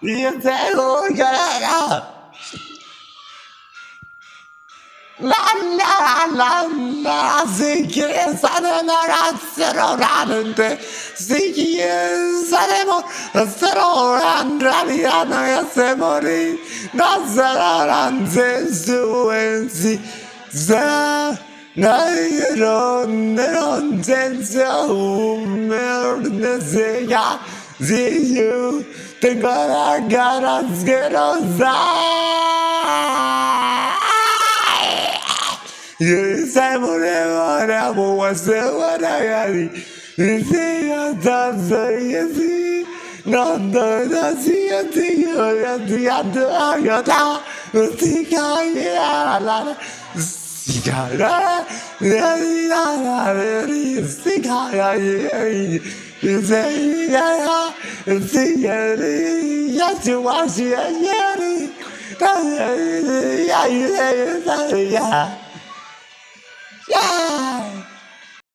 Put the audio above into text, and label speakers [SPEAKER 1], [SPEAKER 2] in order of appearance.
[SPEAKER 1] io devo chiamare. La sicché saremo razzerorante, sicché saremo razzerorante, che se morì, razzerorante, suenzi, za, non senza un merde sega, see you, tengo la gara scherzosa. Siamo le ore a buona ragazzi, sia tanto sì, non da sia sia agata, si caglia la si caglia si caglia yeah.